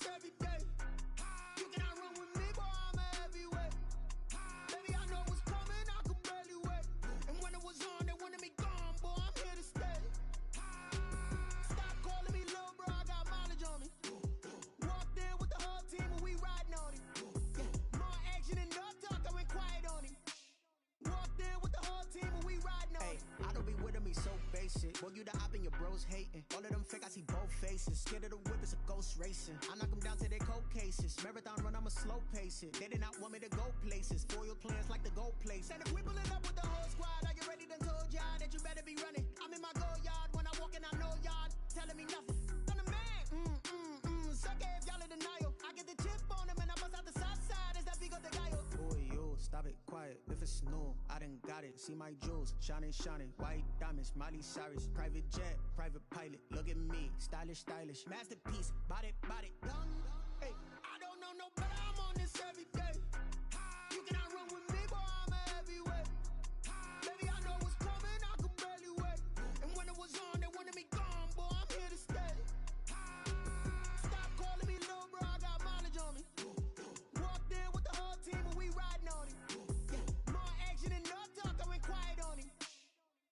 this every day. You cannot run with me, boy, I'm a heavyweight. Baby, I know what's coming, I could barely wait. And when it was on, they wanted me gone, boy, I'm here to stay. Stop calling me little bro, I got mileage on me. Walked in with the whole team and we riding on him. More action and no talk, I went quiet on him. Walked in with the whole team and we riding on him. I don't be with him, he's so basic. Boy, you the op and your bros hating. All of them fake, I see both faces. Scared of the whip, it's a ghost racing. I knock them down to their cold cases. Marathon run, I'ma slow pace it. They did not want me to go places. Foil plans like the gold place. And if we pulling up with the whole squad, are you ready? Done told y'all that you better be running. I'm in my go yard when I walk in, I know y'all telling me nothing. I'm the man, suck it if y'all in denial. I get the chip on him and I bust out the south side. Is that Vigo de Gallo? Boy, yo, stop it, quiet. If it's new, I done got it. See my jewels, shining, shining. White diamonds, Miley Cyrus. Private jet, private pilot. Look at me, stylish, stylish. Masterpiece, body, young. Hey, I don't know no better, I'm on this every day. You cannot run with me, boy, I'm a heavyweight. Baby, I know what's coming, I could barely wait. And when it was on, they wanted me gone, boy, I'm here to stay. Stop calling me little bro, I got mileage on me. Walked in with the whole team and we riding on him. More action and no talk, I went quiet on him.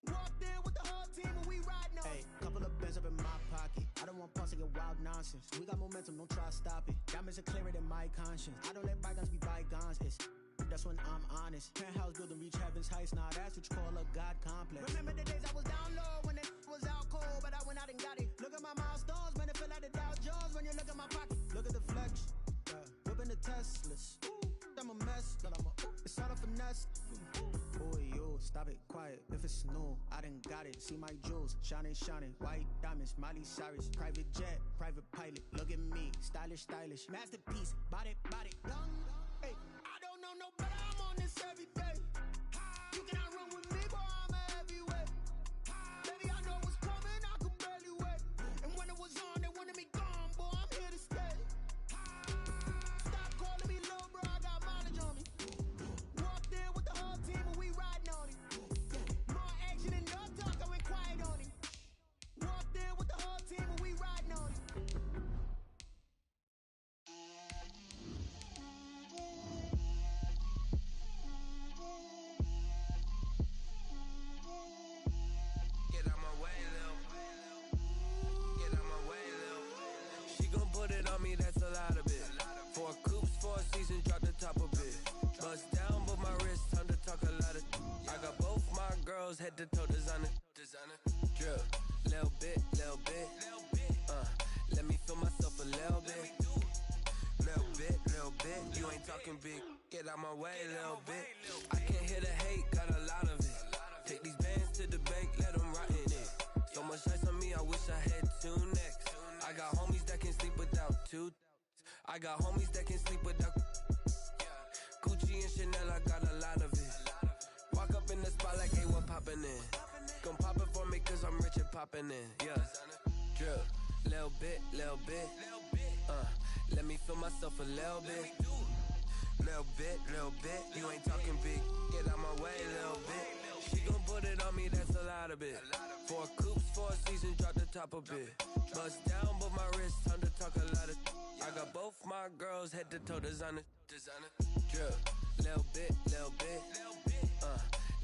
Walked in with the whole team and we riding on him. Couple of bins up in my pocket. I don't want pulse to get wild nonsense. We got momentum, don't try to stop it. Diamonds are clearer than my conscience. I don't let bygones be bygones. That's when I'm honest. Penthouse building reach heaven's heights. Now that's what you call a God complex. Remember the days I was down low when it was out cold, but I went out and got it. Look at my milestones, man, it feel like the Dow Jones when you look at my pocket. Look at the flex, whipping the Teslas. I'm a mess, but it's all a finesse. Boy, yo, stop it, quiet. If it's new, I done got it. See my jewels, shining, shining. White diamonds, Miley Cyrus. Private jet, private pilot. Look at me, stylish, stylish. Masterpiece, body, young. Hey, I don't know no better, I'm on this every day. You cannot run with me, boy, I'm a heavyweight. Baby, I know what's coming, I could barely wait. And when it was on, they wanted me gone, boy, I'm here to stay. Stop calling me little bro, I got mileage on me. Walked in with the whole team and we riding on him. More action and no talk, I went quiet on him. Walked in with the whole team and we riding on him. Get out my way, Lil. Get out my way, Lil. She gon' put it on me, that's a lot of it. 4 coops, 4 seasons, drop the top a bit. Bust down, but my wrist, time to talk a lot of. I got both my girls, head to toe designer. Drip, little bit. Let me feel myself a little bit. Little bit. You ain't talking big. Get out my way, little bit. I can't hear the hate, got a lot of it. Take these bands to the bank, let them rot in it. So much ice on me, I wish I had 2 necks. I got homies that can sleep without 2. I got homies that can sleep without Gucci and Chanel, I got a lot of it. Walk up in the spot like, hey, what poppin' in? Gon' pop it for me cause I'm rich and poppin' in, yeah. Drip, little bit. Let me feel myself a little bit. Little bit. You ain't talking big. Get out my way, little bit. She gon' put it on me, that's a lot of it. 4 coops, 4 seasons, drop the top a bit. Bust down, but my wrist, time to talk a lot of. I got both my girls, head to toe designer. Drip, little bit.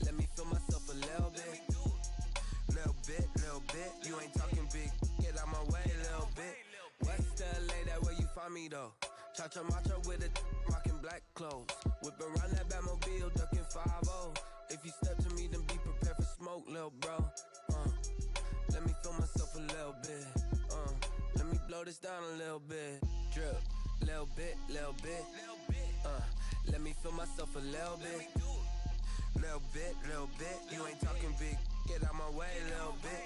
Let me feel myself a little bit. Little bit. You ain't talking big. Get out my way, little bit. West LA, that where you find me though. Cha-cha macha with a rockin' black clothes. Whip around that Batmobile, ducking 5-0. If you step to me, then be prepared for smoke, lil' bro. Let me feel myself a little bit. Let me blow this down a little bit. Drip, little bit. Let me feel myself a little bit. Little bit. You ain't talking big. Get out my way, little bit.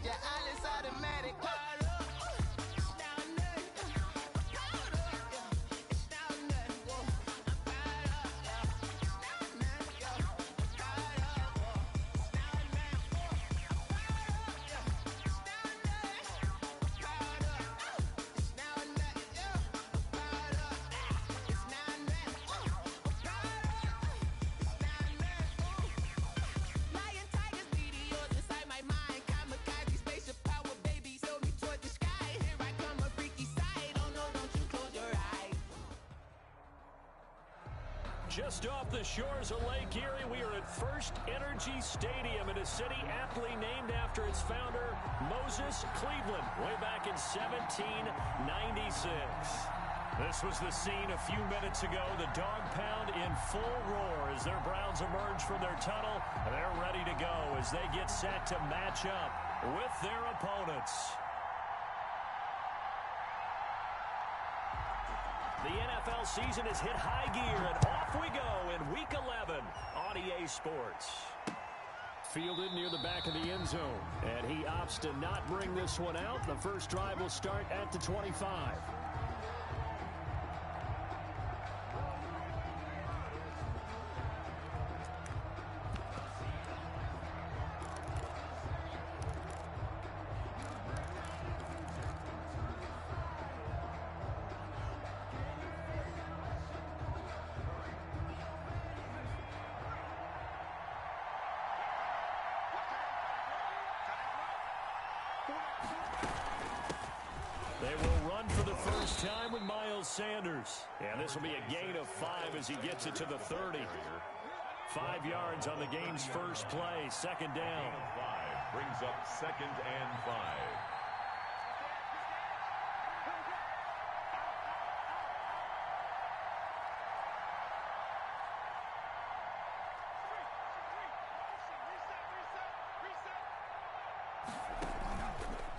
ya alles automatic. Powered up, it's now or nothing. Powered up, yeah, it's now or nothing. Whoa, I'm powered up, yeah, it's now or nothing, yeah. Powered up, whoa, it's now or nothing. Whoa, I'm powered up, yeah, it's now or nothing. Powered up, it's now or nothing, yeah. Powered up, it's now or nothing. Whoa, I'm powered up, it's now or nothing. Lion, tigers, meteors inside my mind. Kamikaze, spaceship power, baby, sail me toward the sky. Here I come, a freaky sight. Oh no, don't you close your eyes. Just off the shores of Lake Erie, we are at First Energy Stadium in a city aptly named after its founder, Moses Cleveland, way back in 1796. This was the scene a few minutes ago. The dog pound in full roar as their Browns emerge from their tunnel. They're ready to go as they get set to match up with their opponents. The NFL season has hit high gear, and off we go in Week 11 on EA Sports. Fielded near the back of the end zone, and he opts to not bring this one out. The first drive will start at the 25. They will run for the first time with Miles Sanders. And this will be a gain of 5 as he gets it to the 30. 5 yards on the game's first play, second down. 5 brings up 2nd and 5.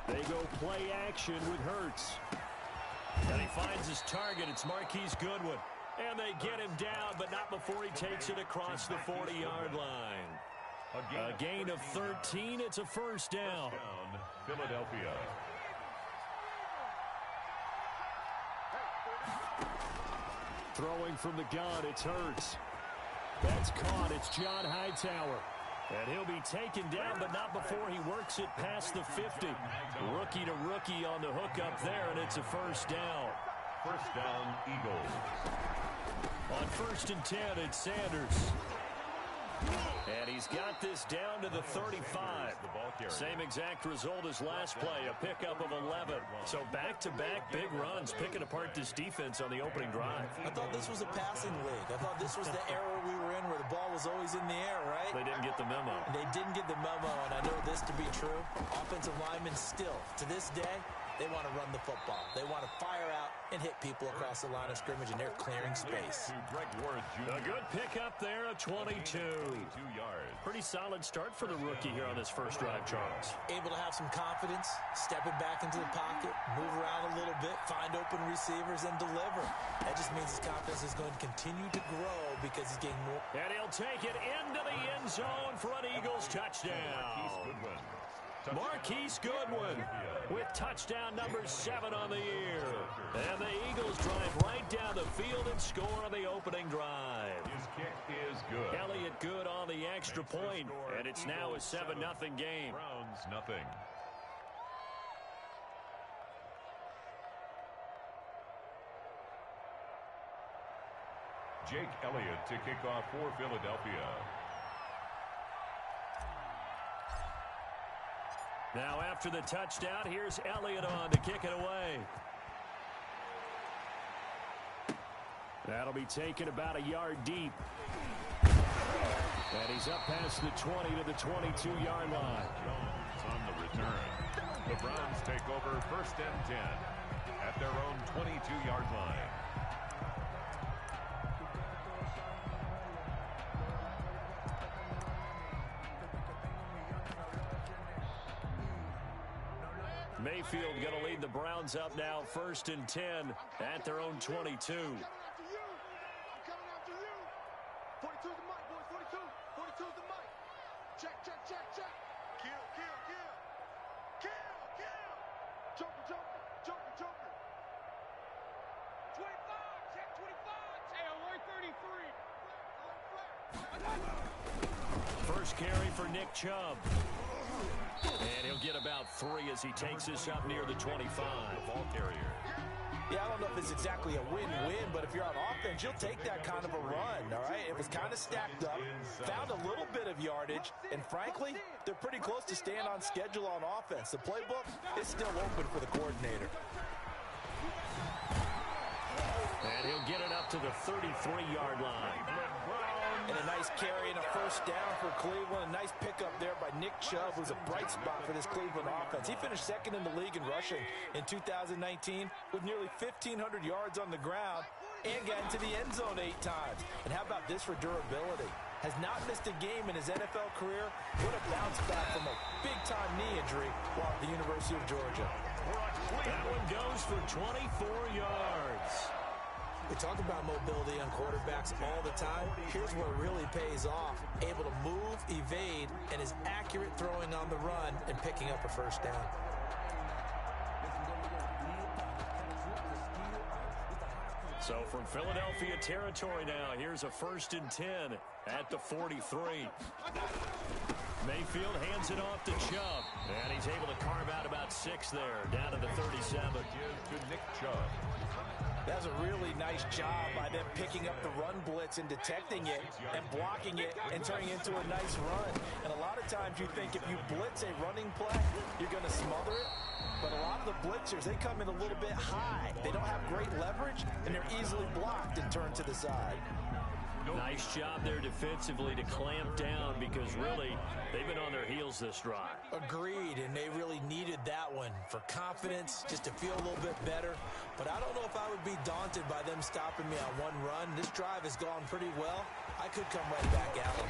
They go play action with Hurts. And he finds his target. It's Marquise Goodwin. And they get him down, but not before he takes it across the 40-yard line. A gain of 13. It's a first down. Philadelphia. Throwing from the gun, it's Hurts. That's caught. It's John Hightower. And he'll be taken down, but not before he works it past the 50. Rookie to rookie on the hook up there, and it's a first down. First down, Eagles. On 1st and 10, it's Sanders. And he's got this down to the 35. Same exact result as last play, a pickup of 11. So back-to-back big runs, picking apart this defense on the opening drive. I thought this was a passing league. I thought this was the era we were in where the ball was always in the air, right? They didn't get the memo. They didn't get the memo, and I know this to be true. Offensive linemen still, to this day, they want to run the football. They want to fire out and hit people across the line of scrimmage, and they're clearing space. A good pickup there of 22. yards. Pretty solid start for the rookie here on this first drive, Charles. Able to have some confidence, stepping back into the pocket, move around a little bit, find open receivers, and deliver. That just means his confidence is going to continue to grow because he's getting more. And he'll take it into the end zone for an Eagles touchdown. Marquise Goodwin with touchdown number 7 on the year. And the Eagles drive right down the field and score on the opening drive. His kick is good. Elliott good on the extra point, and it's now a 7-0 game. Browns nothing. Jake Elliott to kick off for Philadelphia. Now after the touchdown, here's Elliott on to kick it away. That'll be taken about a yard deep. And he's up past the 20 to the 22-yard line. Jones on the return. The Browns take over 1st and 10 at their own 22-yard line. Mayfield going to lead the Browns up now, 1st and 10 at their own 22. I'm coming after you. 42 the mic, boys. 42. 42 the mic. Check, check, check, check. Kill, kill, kill. First carry for Nick Chubb. And he'll get about 3 as he takes this up near the 25. Ball carrier. Yeah, I don't know if it's exactly a win-win, but if you're on offense, you'll take that kind of a run, all right? It was kind of stacked up, found a little bit of yardage, and frankly, they're pretty close to staying on schedule on offense. The playbook is still open for the coordinator. And he'll get it up to the 33-yard line. And a nice carry and a first down for Cleveland. A nice pickup there by Nick Chubb, who's a bright spot for this Cleveland offense. He finished second in the league in rushing in 2019 with nearly 1,500 yards on the ground and got into the end zone 8 times. And how about this for durability? Has not missed a game in his NFL career. What a bounce back from a big-time knee injury while at the University of Georgia. That one goes for 24 yards. We talk about mobility on quarterbacks all the time. Here's where it really pays off. Able to move, evade, and is accurate throwing on the run and picking up a first down. So from Philadelphia territory now, here's a 1st and 10 at the 43. Mayfield hands it off to Chubb. And he's able to carve out about 6 there, down to the 37. To Nick Chubb. That's a really nice job by them picking up the run blitz and detecting it and blocking it and turning it into a nice run. And a lot of times you think if you blitz a running play, you're going to smother it. But a lot of the blitzers, they come in a little bit high. They don't have great leverage, and they're easily blocked and turned to the side. Nice job there defensively to clamp down because really they've been on their heels this drive. Agreed, and they really needed that one for confidence, just to feel a little bit better. But I don't know if I would be daunted by them stopping me on one run. This drive has gone pretty well. I could come right back at them.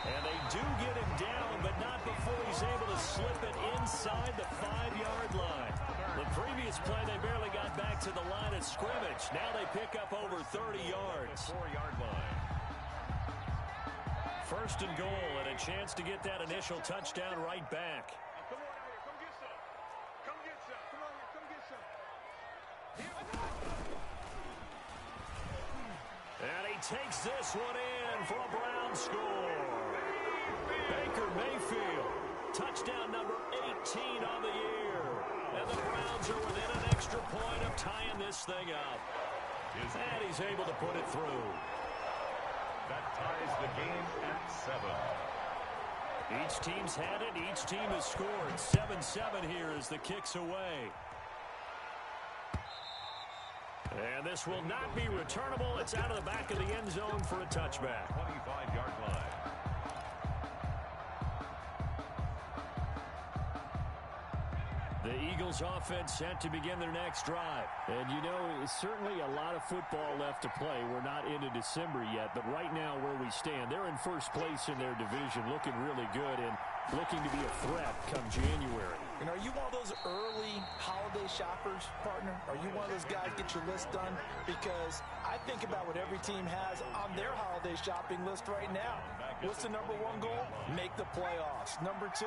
And they do get him down, but not before he's able to slip it inside the 5-yard line. The previous play, they barely got back to the line of scrimmage. Now they pick up over 30 yards. 4-yard line. 1st and goal, and a chance to get that initial touchdown right back. Come on out here. Come get some. Come get some. Come on here. Come get some. And he takes this one in for a Brown score. Baker Mayfield, touchdown number 18 on the year. And the Browns are within an extra point of tying this thing up. And he's able to put it through. That ties the game at 7. Each team's had it. Each team has scored. 7-7 here as the kick's away. And this will not be returnable. It's out of the back of the end zone for a touchback. 25-yard line. The Eagles offense set to begin their next drive. And you know, certainly a lot of football left to play. We're not into December yet, but right now where we stand, they're in first place in their division, looking really good and looking to be a threat come January. And are you one of those early holiday shoppers, partner? Are you one of those guys get your list done? Because I think about what every team has on their holiday shopping list right now. What's the number 1 goal? Make the playoffs. Number 2,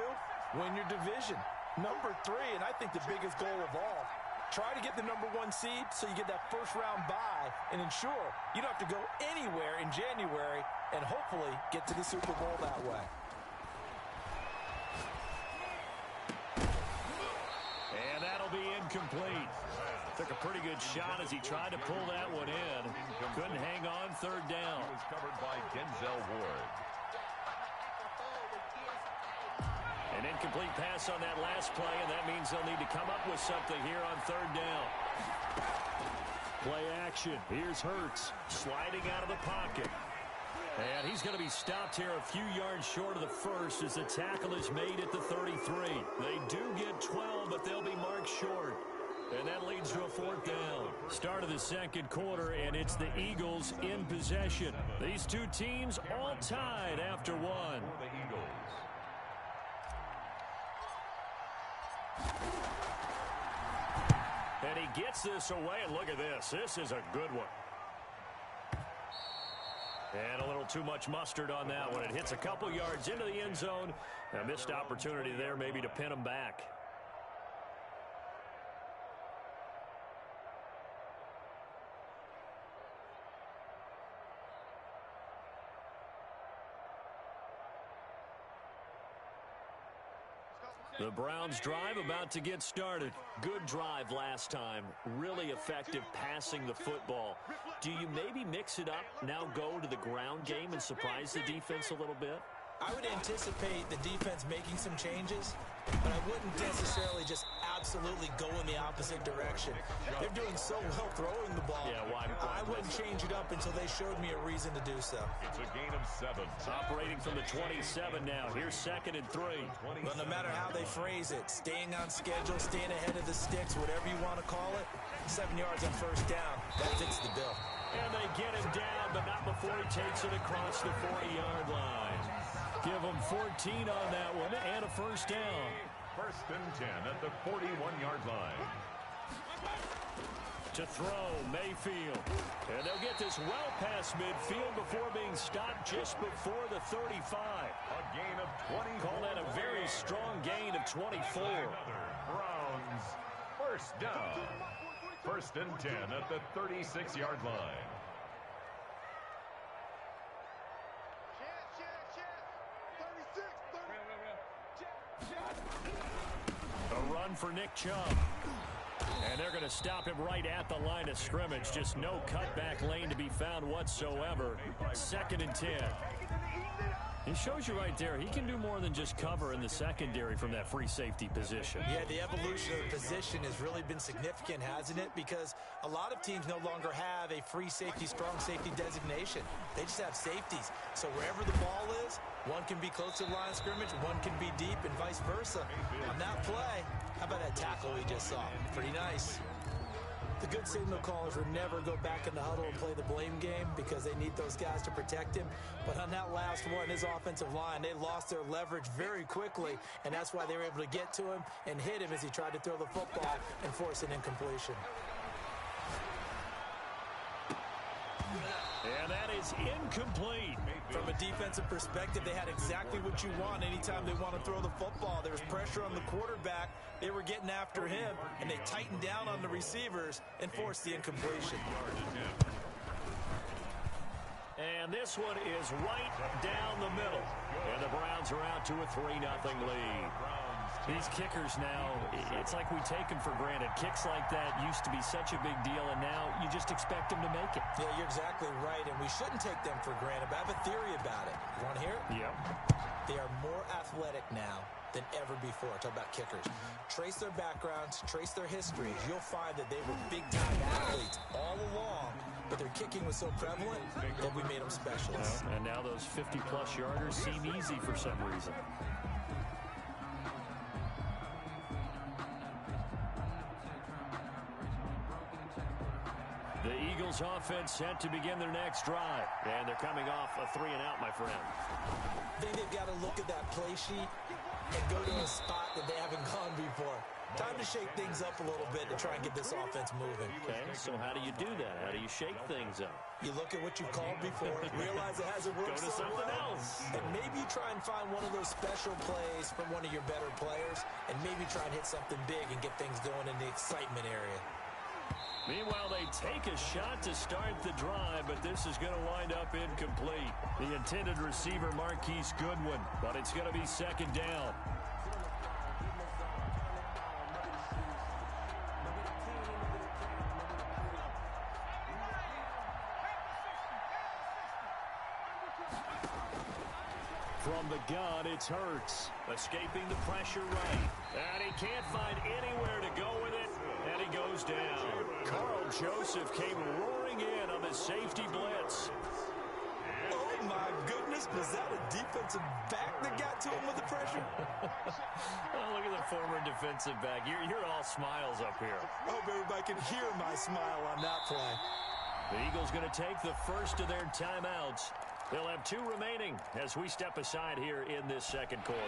win your division. Number 3, and I think the biggest goal of all, try to get the number 1 seed so you get that first-round bye and ensure you don't have to go anywhere in January and hopefully get to the Super Bowl that way. And that'll be incomplete. Took a pretty good shot as he tried to pull that one in. Couldn't hang on 3rd down. He was covered by Denzel Ward. An incomplete pass on that last play, and that means they'll need to come up with something here on 3rd down. Play action. Here's Hurts sliding out of the pocket. And he's going to be stopped here a few yards short of the first as the tackle is made at the 33. They do get 12, but they'll be marked short. And that leads to a 4th down. Start of the 2nd quarter, and it's the Eagles in possession. These two teams all tied after one. For the Eagles. And he gets this away, and look at this. This is a good one. And a little too much mustard on that one. It hits a couple yards into the end zone. A missed opportunity there maybe to pin them back. The Browns drive about to get started. Good drive last time. Really effective passing the football. Do you maybe mix it up, now go to the ground game and surprise the defense a little bit? I would anticipate the defense making some changes, but I wouldn't necessarily just absolutely go in the opposite direction. They're doing so well throwing the ball. Yeah, I wouldn't change it up until they showed me a reason to do so. It's a gain of 7. Operating from the 27 now. Here's 2nd and 3. Well, no matter how they phrase it, staying on schedule, staying ahead of the sticks, whatever you want to call it, 7 yards on first down, that fits the bill. And they get him down, but not before he takes it across the 40-yard line. Give him 14 on that one and a first down. 1st and 10 at the 41-yard line. To throw, Mayfield. And they'll get this well past midfield before being stopped just before the 35. A gain of 20. Call that a very strong gain of 24. Browns 1st down. 1st and 10 at the 36-yard line. A run for Nick Chubb. And they're going to stop him right at the line of scrimmage. Just no cutback lane to be found whatsoever. 2nd and 10. He shows you right there, he can do more than just cover in the secondary from that free safety position. Yeah, the evolution of the position has really been significant, hasn't it? Because a lot of teams no longer have a free safety, strong safety designation. They just have safeties. So wherever the ball is, one can be close to the line of scrimmage, one can be deep, and vice versa. On that play, how about that tackle we just saw? Pretty nice. The good signal callers would never go back in the huddle and play the blame game because they need those guys to protect him. But on that last one, his offensive line, they lost their leverage very quickly, and that's why they were able to get to him and hit him as he tried to throw the football and force an incompletion. And that is incomplete. From a defensive perspective, they had exactly what you want anytime they want to throw the football. There was pressure on the quarterback. They were getting after him, and they tightened down on the receivers and forced the incompletion. And this one is right down the middle. And the Browns are out to a 3-0 lead. These kickers now, it's like we take them for granted. Kicks like that used to be such a big deal, and now you just expect them to make it. Yeah, you're exactly right, and we shouldn't take them for granted, but I have a theory about it. You want to hear it? Yep. They are more athletic now than ever before. Talk about kickers. Trace their backgrounds, trace their histories. You'll find that they were big-time athletes all along, but their kicking was so prevalent that we made them specialists. And now those 50-plus yarders seem easy for some reason. The Eagles offense set to begin their next drive. And thee coming off a 3-and-out, my friend. I think they've got to look at that play sheet and go to a spot that they haven't gone before. Time to shake things up a little bit to try and get this offense moving. Okay, so how do you do that? How do you shake things up? You look at what you called before, realize it hasn't worked Go to so something well, else. and maybe try and find one of those special plays from one of your better players, and maybe try and hit something big and get things going in the excitement area. Meanwhile, they take a shot to start the drive, but this is going to wind up incomplete. The intended receiver, Marquise Goodwin, but it's going to be 2nd down. From the gun, it's Hurts, escaping the pressure right. And he can't find anywhere to go with it, and he goes down. Carl Joseph came roaring in on the safety blitz. Oh, my goodness. Was that a defensive back that got to him with the pressure? Oh, look at the former defensive back. You're all smiles up here. I hope everybody can hear my smile on that play. The Eagles going to take the first of their timeouts. They'll have 2 remaining as we step aside here in this 2nd quarter.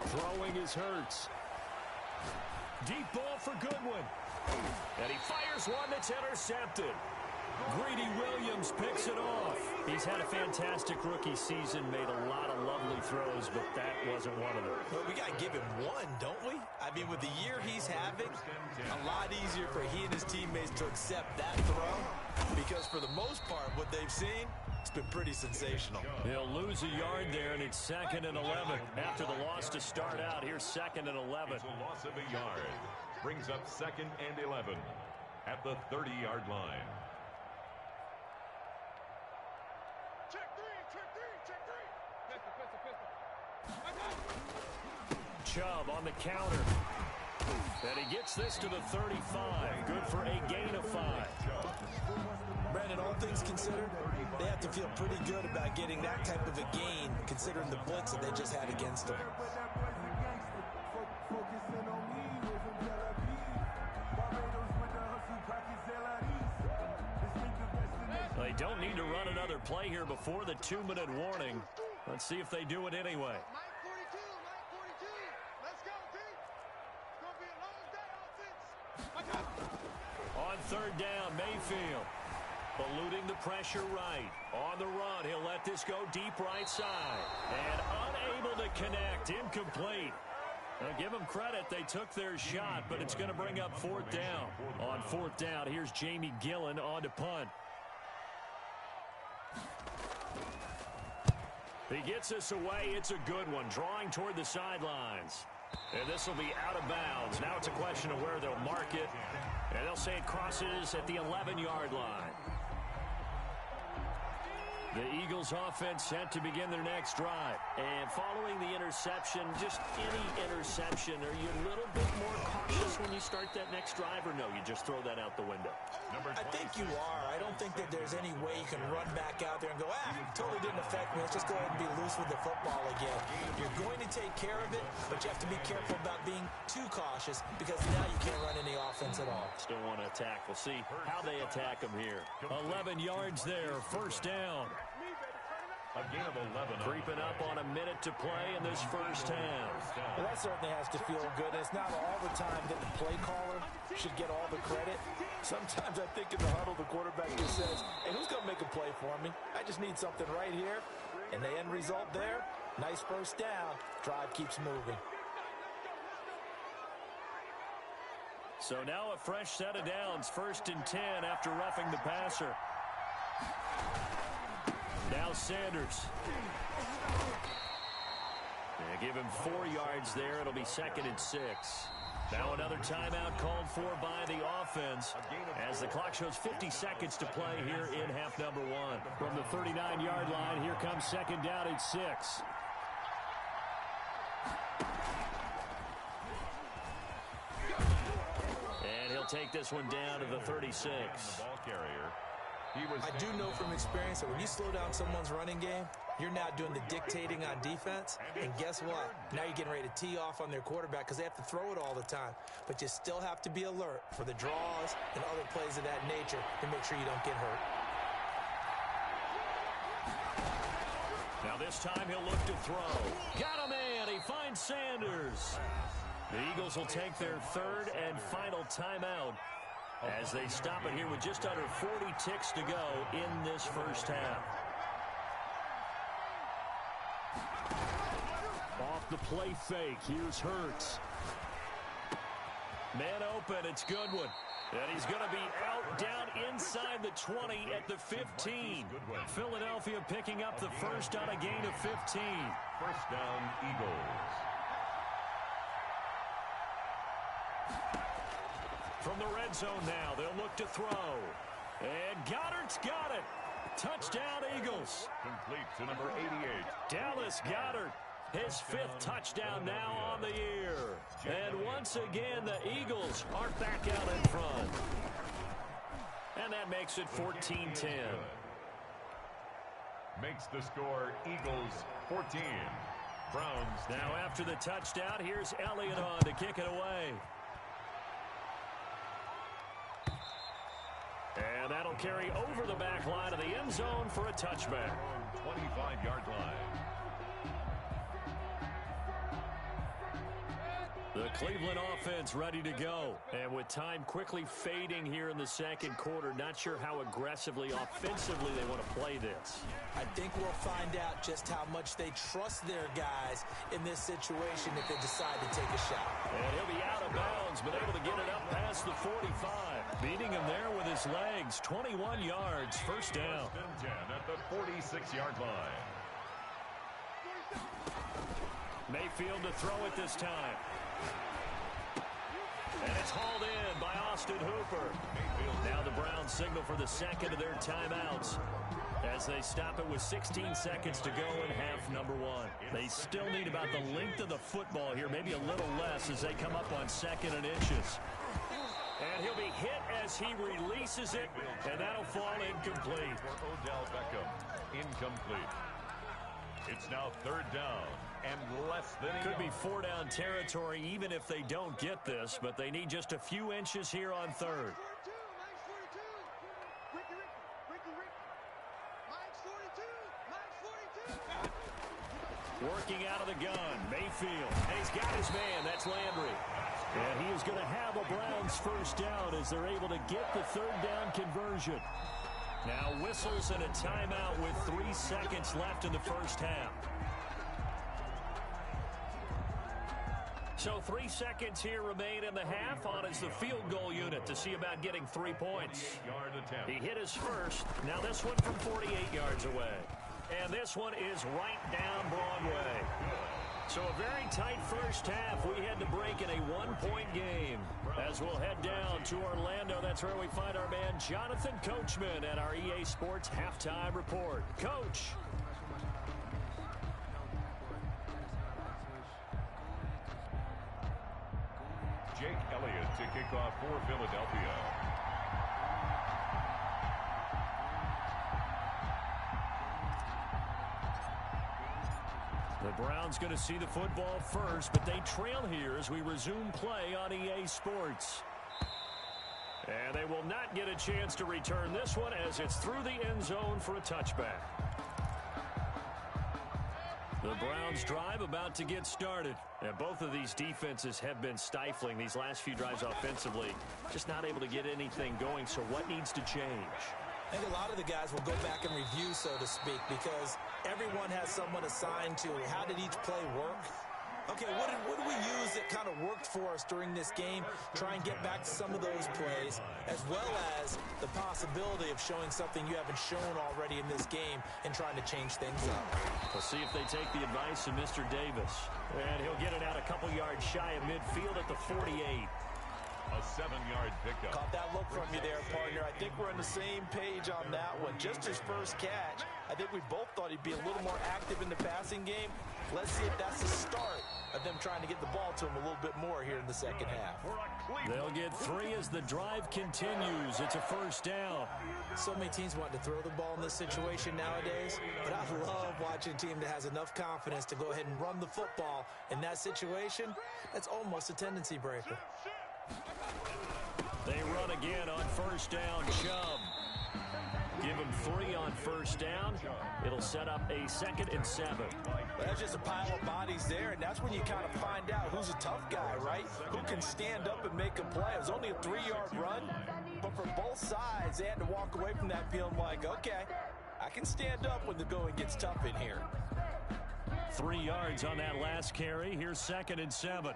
Throwing is Hurts. Deep ball for Goodwin. And he fires one that's intercepted. Greedy Williams picks it off. He's had a fantastic rookie season, made a lot of lovely throws, but that wasn't one of them. Well, we got to give him one, don't we? I mean, with the year he's having, a lot easier for he and his teammates to accept that throw, because for the most part, what they've seen, it's been pretty sensational. He'll lose a yard there, and it's 2nd and 11. After the loss to start out, here's 2nd and 11. It's a loss of a yard. Brings up 2nd and 11 at the 30-yard line. Check three. Chubb on the counter. And he gets this to the 35. Good for a gain of 5. Brandon, all things considered, they have to feel pretty good about getting that type of a gain, considering the blitz that they just had against them. They don't need to run another play here before the 2-minute warning. Let's see if they do it anyway. Mike 42. Let's go, team. It's going to be a long day on 6. On 3rd down, Mayfield. Eluding the pressure right. On the run, he'll let this go deep right side. And unable to connect. Incomplete. Now, give them credit. They took their shot, but it's going to bring up 4th down. On 4th down, here's Jamie Gillen on to punt. He gets us away. It's a good one. Drawing toward the sidelines. And this will be out of bounds. Now it's a question of where they'll mark it. And they'll say it crosses at the 11-yard line. The Eagles offense set to begin their next drive. And following the interception, just any interception, are you a little bit more cautious when you start that next drive, or no, you just throw that out the window? I think you are. I don't think that there's any way you can run back out there and go, totally didn't affect me. Let's just go ahead and be loose with the football again. You're going to take care of it, but you have to be careful about being too cautious, because now you can't run any offense at all. Still want to attack. We'll see how they attack them here. 11 yards there, 1st down. A gain of 11. Creeping up on a minute to play in this 1st half. Well, that certainly has to feel good. It's not all the time that the play caller should get all the credit. Sometimes I think in the huddle, the quarterback just says, hey, who's going to make a play for me? I just need something right here. And the end result there, nice 1st down. Drive keeps moving. So now a fresh set of downs, 1st and 10 after roughing the passer. Now Sanders. They give him 4 yards there. It'll be 2nd and 6. Now another timeout called for by the offense as the clock shows 50 seconds to play here in half number 1. From the 39-yard line, here comes 2nd down and 6. And he'll take this one down to the 36. The ball carrier. I do know from experience that when you slow down someone's running game, you're now doing the dictating on defense. And guess what? Now you're getting ready to tee off on their quarterback because they have to throw it all the time. But you still have to be alert for the draws and other plays of that nature to make sure you don't get hurt. Now this time he'll look to throw. Got a man. He finds Sanders. The Eagles will take their 3rd and final timeout as they stop it here with just under 40 ticks to go in this 1st half. Off the play fake, here's Hurts. Man open, it's Goodwin. And he's going to be out down inside the 20 at the 15. Philadelphia picking up the 1st on a gain of 15. 1st down, Eagles. From the red zone now, they'll look to throw. And Goddard's got it. Touchdown, Eagles. Complete to number 88. Dallas Goedert, his 5th touchdown now on the year. And once again, the Eagles are back out in front. And that makes it 14-10. Makes the score Eagles 14. Browns. Now after the touchdown, here's Elliott on to kick it away. And that'll carry over the back line of the end zone for a touchback. 25-yard line. The Cleveland offense ready to go. And with time quickly fading here in the second quarter, not sure how aggressively, offensively they want to play this. I think we'll find out just how much they trust their guys in this situation if they decide to take a shot. And he'll be out of bounds, but able to get it up past the 45. Beating him there with his legs. 21 yards, first down. First and 10 at the 46-yard line. Mayfield to throw it this time. And it's hauled in by Austin Hooper. Now the Browns signal for the second of their timeouts as they stop it with 16 seconds to go in half number one. They still need about the length of the football here, maybe a little less as they come up on second and inches. And he'll be hit as he releases it, and that'll fall incomplete. For Odell Beckham, incomplete. It's now third down and less than Could be four-down territory even if they don't get this, but they need just a few inches here on third. Working out of the gun, Mayfield. And he's got his man. That's Landry. And he is going to have a Browns first down as they're able to get the third down conversion. Now whistles and a timeout with 3 seconds left in the first half. So 3 seconds here remain in the half. On is the field goal unit to see about getting 3 points. He hit his first. Now this one from 48 yards away. And this one is right down Broadway. So a very tight first half. We had to break in a one-point game. As we'll head down to Orlando, that's where we find our man Jonathan Coachman at our EA Sports Halftime Report. Coach. Jake Elliott to kick off for Philadelphia. The Browns going to see the football first, but they trail here as we resume play on EA Sports. And they will not get a chance to return this one as it's through the end zone for a touchback. The Browns drive about to get started. And both of these defenses have been stifling these last few drives offensively. Just not able to get anything going, so what needs to change? I think a lot of the guys will go back and review, so to speak, because everyone has someone assigned to how did each play work. Okay, what did we use that kind of worked for us during this game? Try and get back to some of those plays, as well as the possibility of showing something you haven't shown already in this game and trying to change things up. We'll see if they take the advice of Mr. Davis. And he'll get it out a couple yards shy of midfield at the 48. A 7-yard pickup. Caught that look from you there, partner. I think we're on the same page on that one. Just his first catch. I think we both thought he'd be a little more active in the passing game. Let's see if that's the start of them trying to get the ball to him a little bit more here in the second half. They'll get 3 as the drive continues. It's a first down. So many teams want to throw the ball in this situation nowadays, but I love watching a team that has enough confidence to go ahead and run the football. In that situation, that's almost a tendency breaker. They run again on first down. Chubb. Give him 3 on first down. It'll set up a 2nd and 7. Well, that's just a pile of bodies there, and that's when you kind of find out who's a tough guy, right? Who can stand up and make a play. It was only a 3-yard run, but for both sides, they had to walk away from that feeling like, okay, I can stand up when the going gets tough in here. 3 yards on that last carry. Here's 2nd and 7.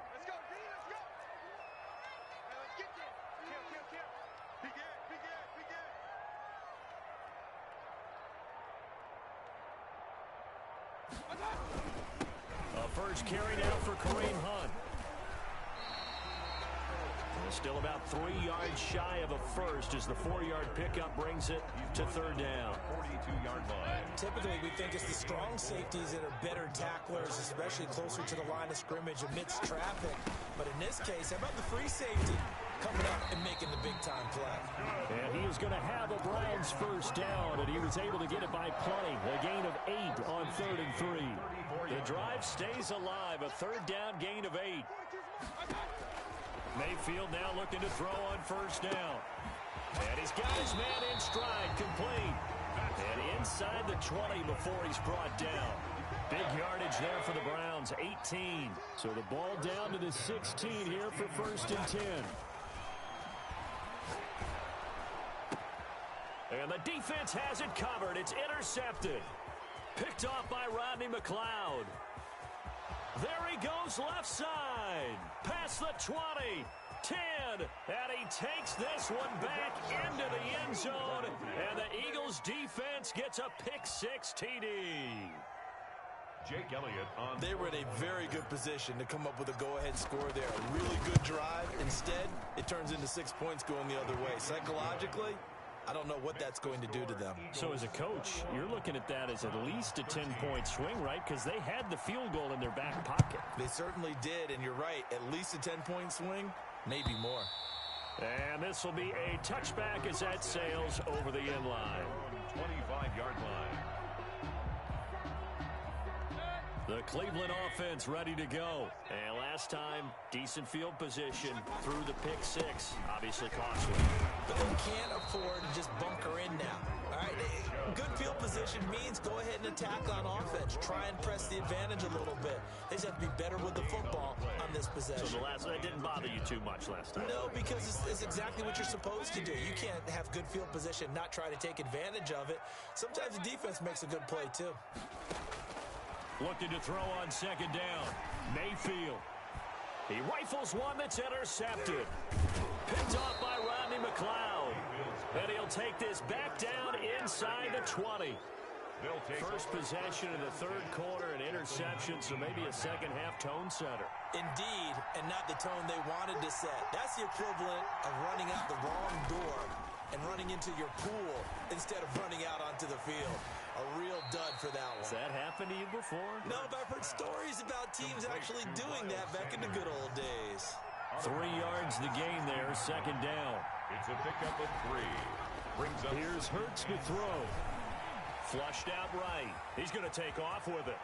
A first carry now for Kareem Hunt. Still about 3 yards shy of a first as the 4-yard pickup brings it to third down. 42-yard line. Typically, we think it's the strong safeties that are better tacklers, especially closer to the line of scrimmage amidst traffic. But in this case, how about the free safety coming up and making the big-time play? And he is going to have a Browns first down, and he was able to get it by plenty. A gain of 8 on 3rd and 3. The drive stays alive. A third down gain of 8. Mayfield now looking to throw on first down. And he's got his man in stride, complete. And inside the 20 before he's brought down. Big yardage there for the Browns, 18. So the ball down to the 16 here for 1st and 10. And the defense has it covered. It's intercepted. Picked off by Rodney McLeod. There he goes left side. Past the 20, 10, and he takes this one back into the end zone. And the Eagles defense gets a pick-6 TD. Jake Elliott on. They were in a very good position to come up with a go-ahead score there. A really good drive. Instead, it turns into 6 points going the other way. Psychologically, I don't know what that's going to do to them. So as a coach, you're looking at that as at least a 10-point swing, right? Because they had the field goal in their back pocket. They certainly did, and you're right. At least a 10-point swing, maybe more. And this will be a touchback as that sails over the end line. 25-yard line. The Cleveland offense ready to go. And last time, decent field position through the pick-6. Obviously costly. But they can't afford to just bunker in now. All right, good field position means go ahead and attack on offense. Try and press the advantage a little bit. They just have to be better with the football on this possession. So that didn't bother you too much last time? No, because it's exactly what you're supposed to do. You can't have good field position, not try to take advantage of it. Sometimes the defense makes a good play, too. Looking to throw on 2nd down. Mayfield. He rifles one that's intercepted. Picked off by Rodney McLeod. And he'll take this back down inside the 20. First possession in the 3rd quarter, an interception, so maybe a second-half tone setter. Indeed, and not the tone they wanted to set. That's the equivalent of running out the wrong door and running into your pool instead of running out onto the field. A real dud for that one. Has that happened to you before? No, but I've heard stories about teams actually doing that back in the good old days. 3 yards the gain there, 2nd down. It's a pickup of 3. Brings up. Here's Hurts to throw. Flushed out right. He's going to take off with it.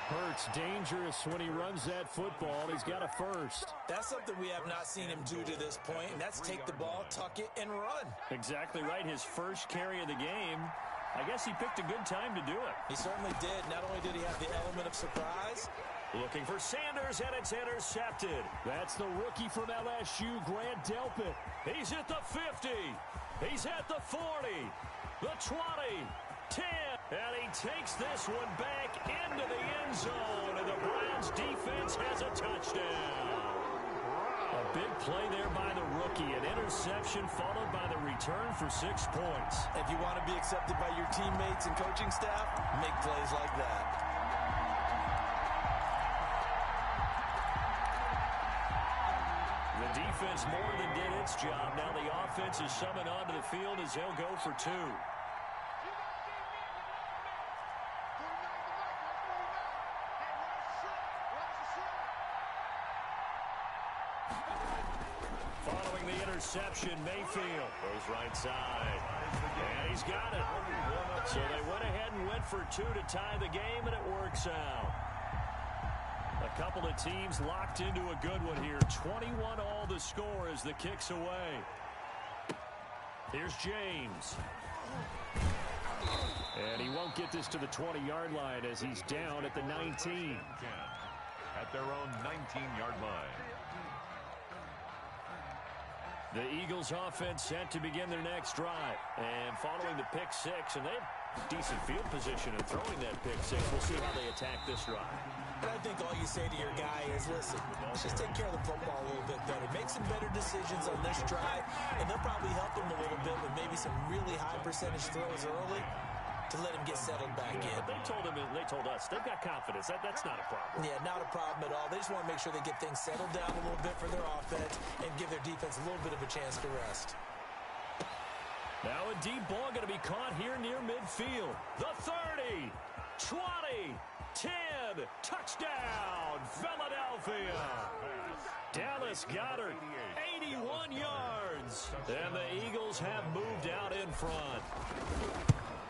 Hurts dangerous when he runs that football. He's got a first. That's something we have not seen him do to this point, and that's take the ball, tuck it, and run. Exactly right. His first carry of the game. I guess he picked a good time to do it. He certainly did. Not only did he have the element of surprise. Looking for Sanders, and it's intercepted. That's the rookie from LSU, Grant Delpit. He's at the 50. He's at the 40. The 20. 10. And he takes this one back into the end zone. And the Browns defense has a touchdown. A big play there by the rookie. An interception followed by the return for 6 points. If you want to be accepted by your teammates and coaching staff, make plays like that. The defense more than did its job. Now the offense is summoned onto the field as they'll go for 2. Following the interception, Mayfield goes right side. And he's got it. So they went ahead and went for 2 to tie the game, and it works out. A couple of teams locked into a good one here. 21 all the score as the kick's away. Here's James. And he won't get this to the 20-yard line as he's down at the 19. At their own 19-yard line. The Eagles offense set to begin their next drive. And following the pick-6, and they have decent field position in throwing that pick-6. We'll see how they attack this drive. And I think all you say to your guy is, listen, let's just take care of the football a little bit better. Make some better decisions on this drive, and they'll probably help him a little bit with maybe some really high percentage throws early to let him get settled back in. But they told us they've got confidence. That's not a problem. Yeah, not a problem at all. They just want to make sure they get things settled down a little bit for their offense and give their defense a little bit of a chance to rest. Now a deep ball going to be caught here near midfield. The 30, 20, 10, touchdown, Philadelphia. Dallas Goedert, 81 yards. And the Eagles have moved out in front.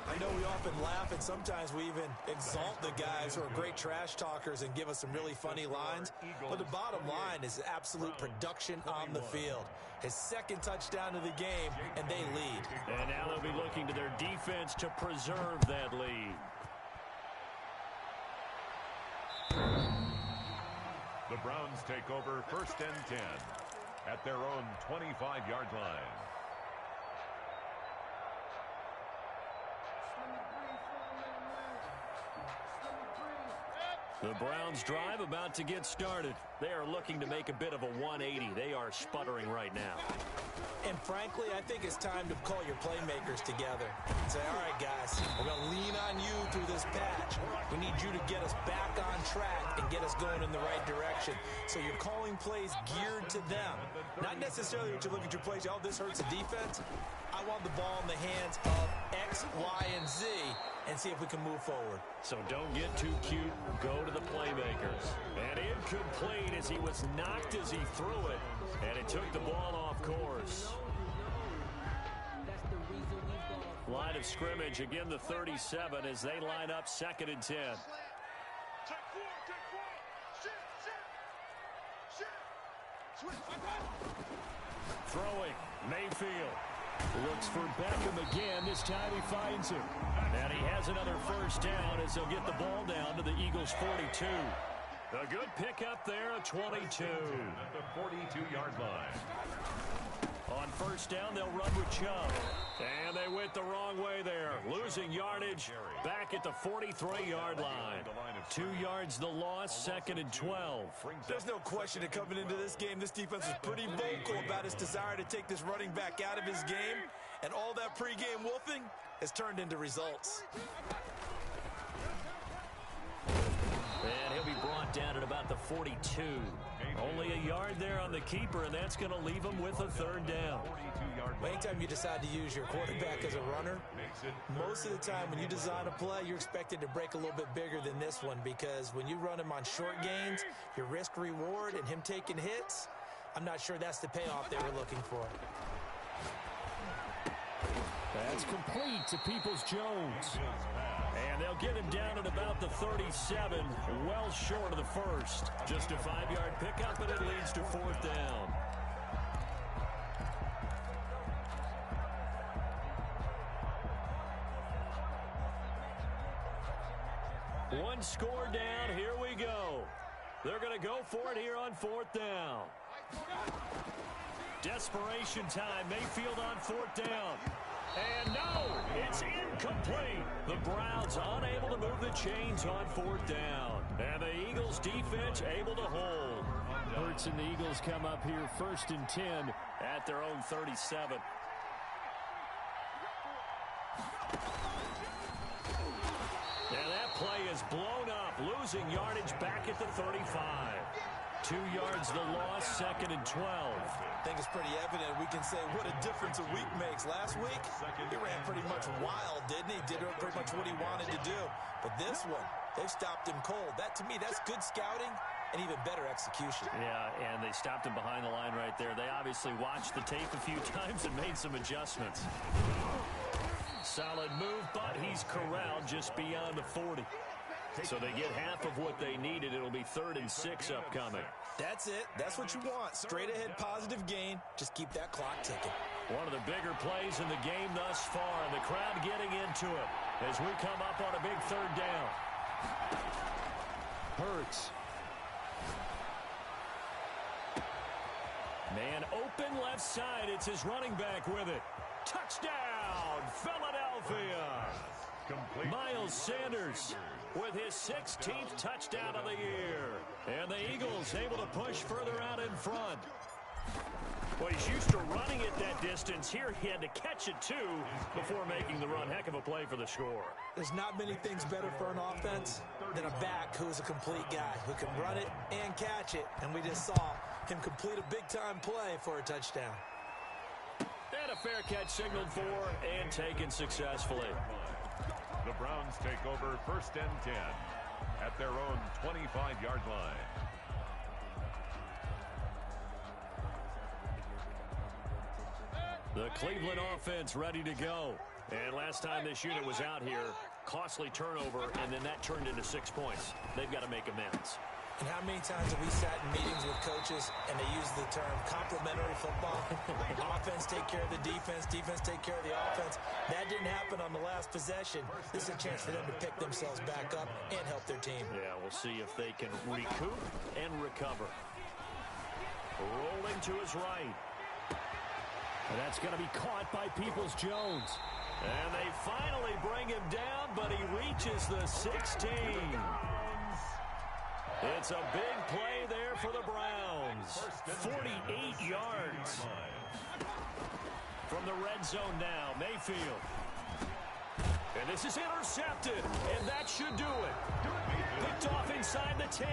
I know we often laugh, and sometimes we even exalt the guys who are great trash talkers and give us some really funny lines. But the bottom line is absolute production on the field. His 2nd touchdown of the game, and they lead. And now they'll be looking to their defense to preserve that lead. The Browns take over 1st and 10 at their own 25-yard line. The Browns drive about to get started. They are looking to make a bit of a 180. They are sputtering right now. And frankly, I think it's time to call your playmakers together and say, all right, guys, we're going to lean on you through this patch. We need you to get us back on track and get us going in the right direction. So you're calling plays geared to them. Not necessarily that you look at your plays, oh, this hurts the defense. I want the ball in the hands of X, Y, and Z and see if we can move forward. So don't get too cute. Go to the playmakers. And incomplete as he was knocked as he threw it. And it took the ball off course. Line of scrimmage, again the 37 as they line up 2nd and 10. Throwing, Mayfield. Looks for Beckham again. This time he finds him. And he has another first down as they'll get the ball down to the Eagles' 42. A good pickup there, a 22. At the 42-yard line. On first down, they'll run with Chubb. And they went the wrong way there. Losing yardage back at the 43-yard line. 2 yards the loss, 2nd and 12. There's no question that coming into this game, this defense was pretty vocal about its desire to take this running back out of his game. And all that pregame wolfing has turned into results. And he'll be brought down at about the 42. Only a yard there on the keeper, and that's going to leave him with a 3rd down. Anytime you decide to use your quarterback as a runner, most of the time when you design a play, you're expected to break a little bit bigger than this one, because when you run him on short gains, your risk-reward and him taking hits, I'm not sure that's the payoff they were looking for. That's complete to Peoples-Jones. And they'll get him down at about the 37, well short of the first. Just a 5-yard pickup, and it leads to 4th down. One score down, here we go. They're going to go for it here on 4th down. Desperation time, Mayfield on 4th down. And no, it's incomplete. The Browns unable to move the chains on 4th down. And the Eagles defense able to hold. Hurts and the Eagles come up here 1st and 10 at their own 37. And that play is blown up, losing yardage back at the 35. 2 yards the loss, 2nd and 12. I think it's pretty evident. We can say what a difference a week makes. Last week, he ran pretty much wild, didn't he? Did pretty much what he wanted to do. But this one, they've stopped him cold. That, to me, that's good scouting and even better execution. Yeah, and they stopped him behind the line right there. They obviously watched the tape a few times and made some adjustments. Solid move, but he's corralled just beyond the 40. So they get half of what they needed. It'll be 3rd and 6 upcoming. That's it. That's what you want. Straight ahead positive gain. Just keep that clock ticking. One of the bigger plays in the game thus far, and the crowd getting into it as we come up on a big 3rd down. Hurts. Man open left side. It's his running back with it. Touchdown, Philadelphia. Miles Sanders with his 16th touchdown of the year. And the Eagles able to push further out in front. Well, he's used to running it that distance. Here he had to catch it, too, before making the run. Heck of a play for the score. There's not many things better for an offense than a back who is a complete guy, who can run it and catch it. And we just saw him complete a big-time play for a touchdown. And a fair catch signaled for and taken successfully. The Browns take over 1st and 10 at their own 25-yard line. The Cleveland offense ready to go. And last time this unit was out here, costly turnover, and then that turned into 6 points. They've got to make amends. And how many times have we sat in meetings with coaches and they use the term complementary football? Offense take care of the defense, defense take care of the offense. That didn't happen on the last possession. This is a chance for them to pick themselves back up and help their team. Yeah, we'll see if they can recoup and recover. Rolling to his right. And that's going to be caught by Peoples-Jones. And they finally bring him down, but he reaches the 16. It's a big play there for the Browns. 48 yards. From the red zone now, Mayfield. And this is intercepted, and that should do it. Picked off inside the 10.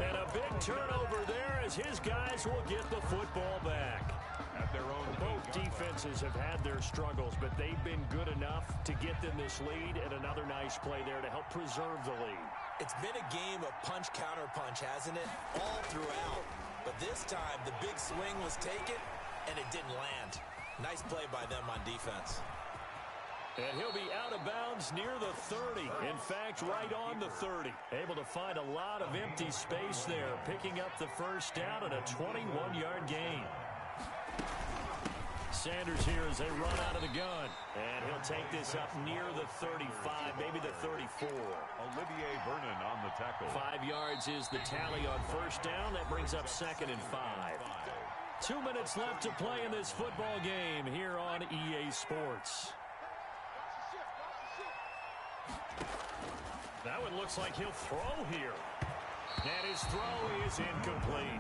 And a big turnover there as his guys will get the football back. Both defenses have had their struggles, but they've been good enough to get them this lead, and another nice play there to help preserve the lead. It's been a game of punch-counter-punch, hasn't it? All throughout. But this time, the big swing was taken, and it didn't land. Nice play by them on defense. And he'll be out of bounds near the 30. In fact, right on the 30. Able to find a lot of empty space there, picking up the first down and a 21-yard gain. Sanders here as they run out of the gun. And he'll take this up near the 35, maybe the 34. Olivier Vernon on the tackle. 5 yards is the tally on first down. That brings up 2nd and 5. 2 minutes left to play in this football game here on EA Sports. That one looks like he'll throw here. And his throw is incomplete.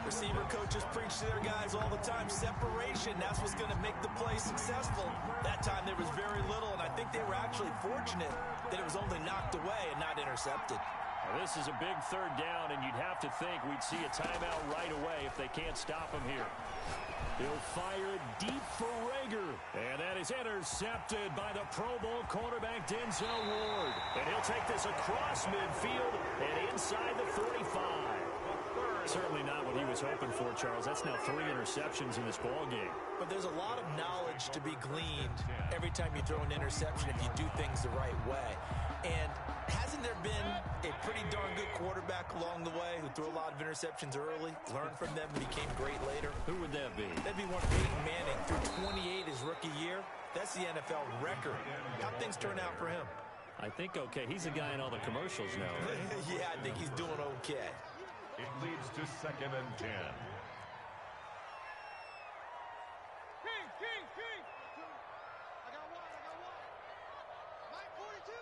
Receiver coaches preach to their guys all the time. Separation, that's what's going to make the play successful. That time there was very little, and I think they were actually fortunate that it was only knocked away and not intercepted. Now, this is a big third down, and you'd have to think we'd see a timeout right away if they can't stop him here. He'll fire it deep for Rager. And that is intercepted by the Pro Bowl cornerback Denzel Ward. And he'll take this across midfield and inside the 45. Certainly not what he was hoping for, Charles. That's now 3 interceptions in this ball game. But there's a lot of knowledge to be gleaned every time you throw an interception if you do things the right way. And hasn't there been a pretty darn good quarterback along the way who threw a lot of interceptions early, learned from them, and became great later? Who would that be? That'd be one Peyton Manning. Threw 28 his rookie year. That's the NFL record. How'd things turn out for him? I think okay. He's a guy in all the commercials now, right? Yeah, I think he's doing okay. It leads to 2nd and 10. King. I got one. Mike 42.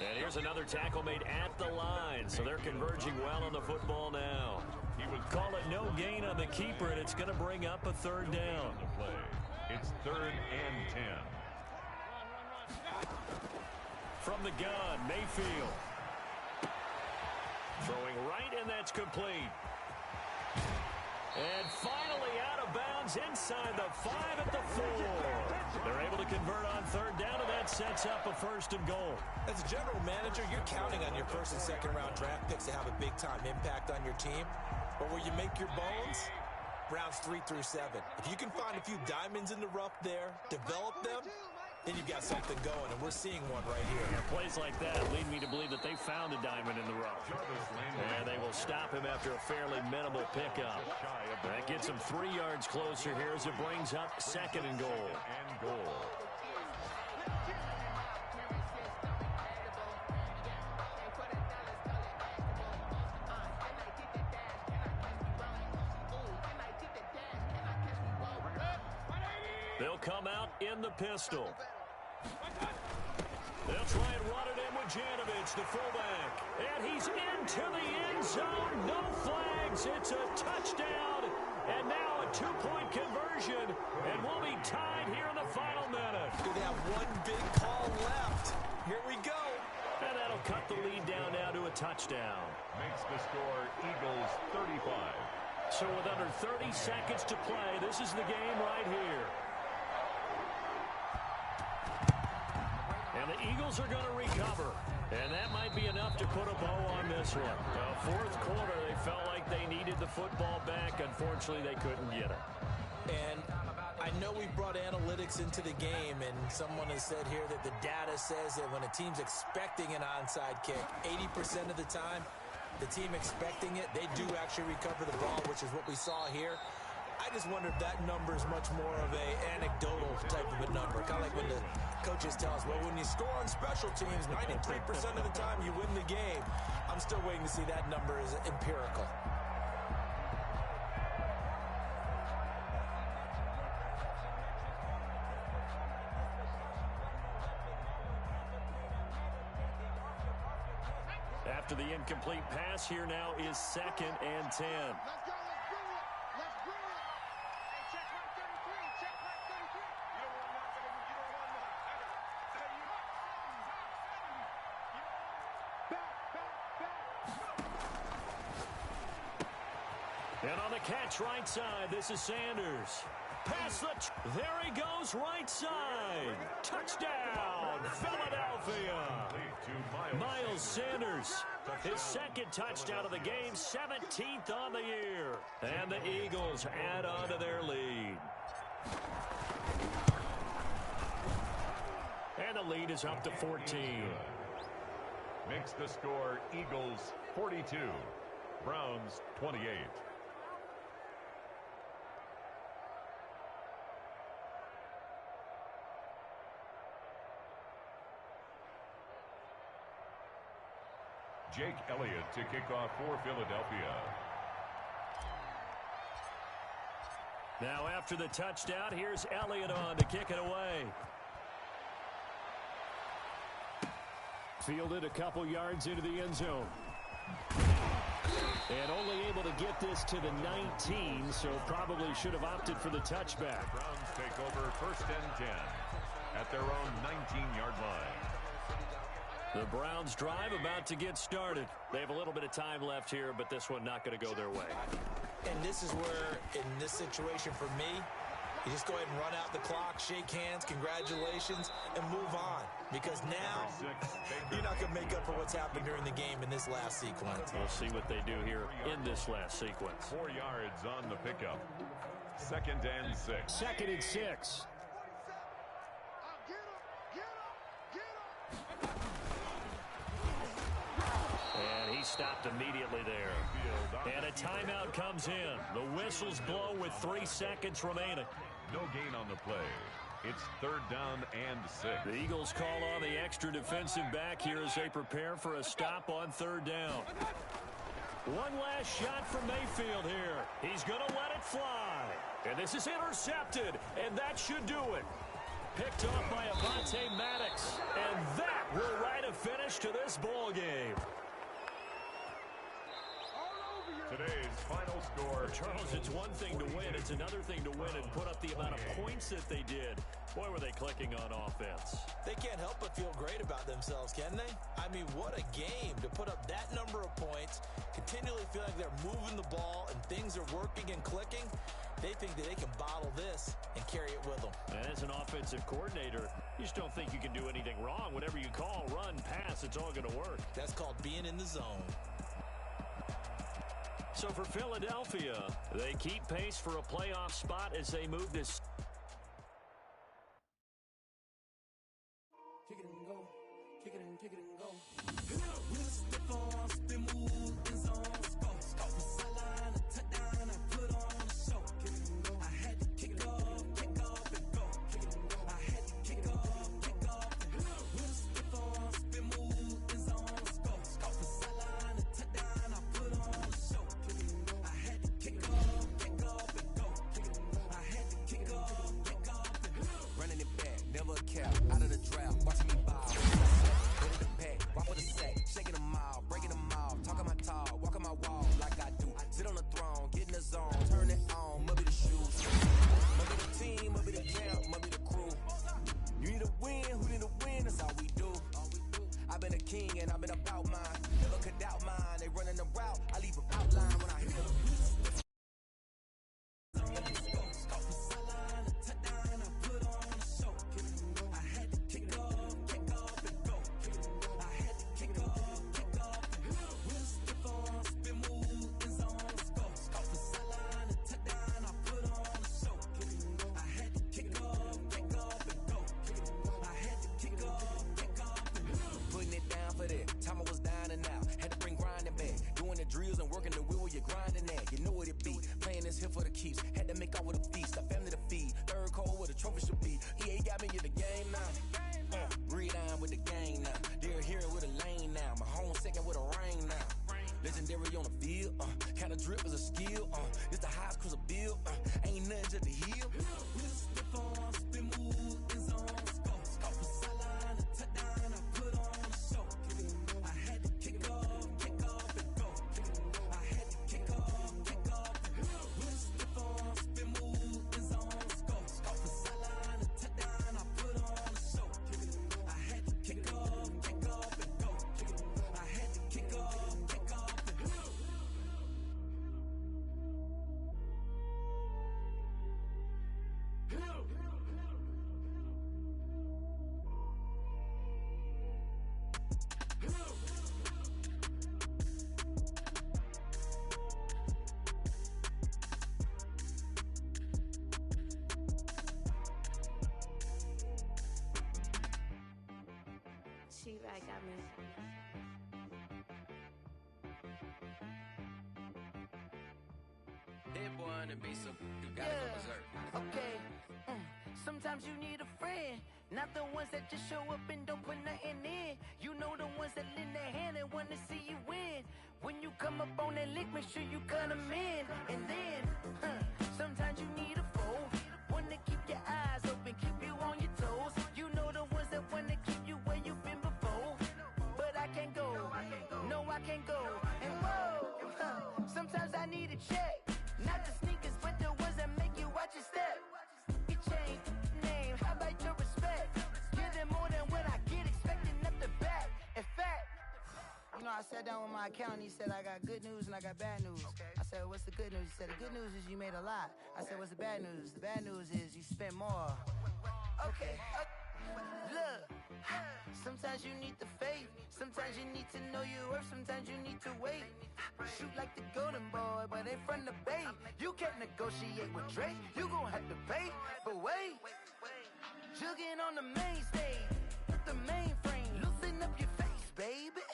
And here's another tackle made at the line. So they're converging well on the football now. He would call it no gain on the keeper, and it's going to bring up a third down. It's 3rd and 10. From the gun, Mayfield. Throwing right, and that's complete. And finally out of bounds inside the 5 at the 4. They're able to convert on third down, and that sets up a 1st and goal. As a general manager, you're counting on your 1st and 2nd round draft picks to have a big-time impact on your team. But where you make your bones, rounds 3 through 7. If you can find a few diamonds in the rough there, develop them, then you've got something going, and we're seeing one right here. Yeah, plays like that lead me to believe that they found a diamond in the rough. And they will stop him after a fairly minimal pickup. That gets him 3 yards closer here as it brings up 2nd and goal. They'll come out in the pistol. They'll try and run it in with Janovich, the fullback. And he's into the end zone. No flags. It's a touchdown. And now a 2-point conversion. And we'll be tied here in the final minute. They have one big call left. Here we go. And that'll cut the lead down now to a touchdown. Makes the score Eagles 35. So with under 30 seconds to play, this is the game right here. And the Eagles are going to recover. And that might be enough to put a bow on this one. 4th quarter, they felt like they needed the football back. Unfortunately, they couldn't get it. And I know we brought analytics into the game, and someone has said here that the data says that when a team's expecting an onside kick, 80% of the time, the team expecting it, they do actually recover the ball, which is what we saw here. I just wonder if that number is much more of a anecdotal type of a number. Kind of like when the coaches tell us, well, when you score on special teams, 93% of the time you win the game. I'm still waiting to see that number as empirical. After the incomplete pass, here now is 2nd and 10. Let's go. Let's bring it. Hey, check right 33. Check right 33. You don't want nothing. You don't want nothing. Back. And on the catch right side, this is Sanders. Pass there he goes right side. Touchdown, Philadelphia. Miles Sanders, his 2nd touchdown of the game, 17th on the year. And the Eagles add on to their lead. And the lead is up to 14. Makes the score Eagles 42, Browns 28. Jake Elliott to kick off for Philadelphia. Now after the touchdown, here's Elliott on to kick it away. Fielded a couple yards into the end zone. And only able to get this to the 19, so probably should have opted for the touchback. The Browns take over 1st and 10 at their own 19-yard line. The Browns drive about to get started. They have a little bit of time left here, but this one not going to go their way. And this is where, in this situation for me, you just go ahead and run out the clock, shake hands, congratulations, and move on. Because now, you're not going to make up for what's happened during the game in this last sequence. We'll see what they do here in this last sequence. 4 yards on the pickup. 2nd and 6. 2nd and 6. And he stopped immediately there. And a timeout comes in. The whistles blow with 3 seconds remaining. No gain on the play. It's 3rd down and 6. The Eagles call on the extra defensive back here as they prepare for a stop on 3rd down. One last shot from Mayfield here. He's going to let it fly. And this is intercepted, and that should do it. Picked off by Avonte Maddox. And that will write a finish to this ball game. Today's final score. Charles, it's one thing to win. It's another thing to win and put up the amount of points that they did. Boy, were they clicking on offense. They can't help but feel great about themselves, can they? I mean, what a game to put up that number of points, continually feel like they're moving the ball and things are working and clicking. They think that they can bottle this and carry it with them. And as an offensive coordinator, you just don't think you can do anything wrong. Whatever you call, run, pass, it's all going to work. That's called being in the zone. So for Philadelphia, they keep pace for a playoff spot as they move this. Kick it and go. Kick it and kick it and go. Curry on the field, kinda drip is a skill, it's the highest cause a bill, ain't nothing just to heal. Step on, spin move, in zone, scope for sideline, a touchdown, I put on a show. I had to kick off and go. I had to kick off and go. Step on, spin move, in zone, scope for sideline, a touchdown, I put on a show. I had to kick off and go. I had to kick off and go. She-Rag got me. Hit boy on the beat, so you gotta go berserk. Okay. Sometimes you need a friend, not the ones that just show up and don't put nothing in. You know the ones that lend their hand and wanna see you win. When you come up on that lick, make sure you cut them in. And then, sometimes you need a foe, one to keep your eyes open, keep you on your toes. You know the ones that wanna keep you where you've been before. But I can't go, no I can't go. And whoa, sometimes I need a check. Not the sneakers, but the ones that make you watch your step. Your chain, name, how about your respect? Give them more than what I get, expecting nothing back. In fact, you know, I sat down with my accountant, he said, I got good news and I got bad news. I said, what's the good news? He said, the good news is you made a lot. I said, what's the bad news? The bad news is you spent more. Okay, look, sometimes you need the faith, sometimes you need to know your worth, sometimes you need to wait. Shoot like the golden boy, but they from the bay. You can't negotiate with Drake, you gon' have to pay. But wait, jugging on the main stage, with the mainframe, loosen up your face, baby.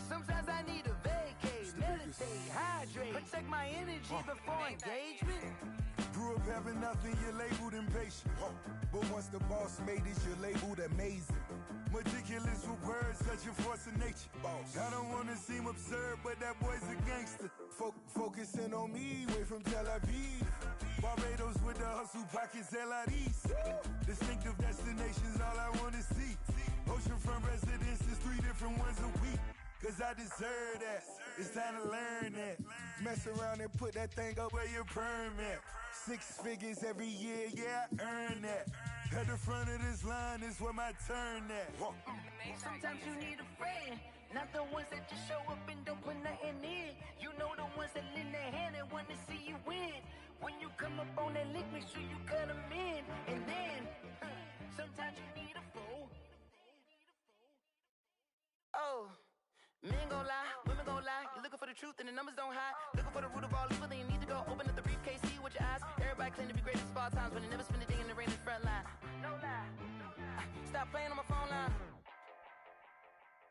Sometimes I need a vacate, meditate, hydrate, protect my energy before engagement. Grew up having nothing, you're labeled impatient. But once the boss made it, you're labeled amazing. Meticulous with words, such a force of nature. I don't wanna seem absurd, but that boy's a gangster. Focusing on me, way from Tel Aviv. Barbados with the hustle pockets, LIDs. Distinctive destinations, all I wanna see. Oceanfront residences, 3 different ones a week. Cause I deserve that, it's time to learn that. Mess around and put that thing up where your perm at. 6 figures every year, yeah, I earn that. At the front of this line is where my turn at. Sometimes you need a friend, not the ones that just show up and don't put nothing in. You know the ones that lend their hand and wanna see you win. When you come up on that lick, make sure you cut them in. And then, sometimes you need a fool. Oh. Men gon' lie, women gon' lie. You're looking for the truth and the numbers don't hide. Looking for the root of all evil, then you need to go open up the briefcase, see with your eyes. Everybody claim to be greatest of all times, but they never spend a day in the rain in the front line. No lie. Stop playing on my phone line.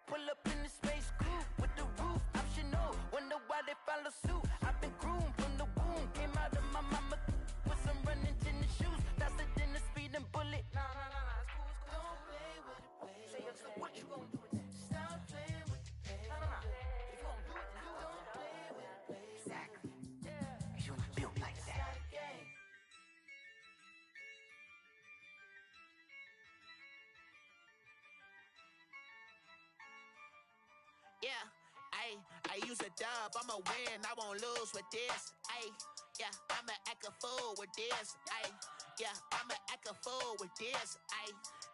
Pull up in the space coupe with the roof optional. Wonder why they follow suit. I've been groomed from the womb. Came out of my mama with some running tennis shoes. Faster than the speeding bullet. Nah, it's cool. Don't play with it, baby. Say, so what you gon' do with it? Stop playing with it. Yeah, I use a dub, I'ma win, I won't lose with this. Yeah, I'ma act a fool with this. Yeah, I'ma act a fool with this.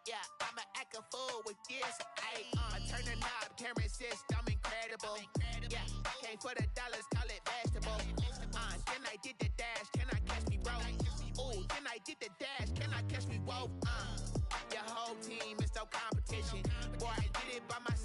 Yeah, I'ma act a fool with this. I turn the knob, can't resist, I'm incredible. Yeah, came for the dollars, call it vegetable. Then I did the dash, can I catch me, bro? Ooh, then I did the dash, can I catch me, whoa? Your whole team is no competition. Boy, I did it by myself.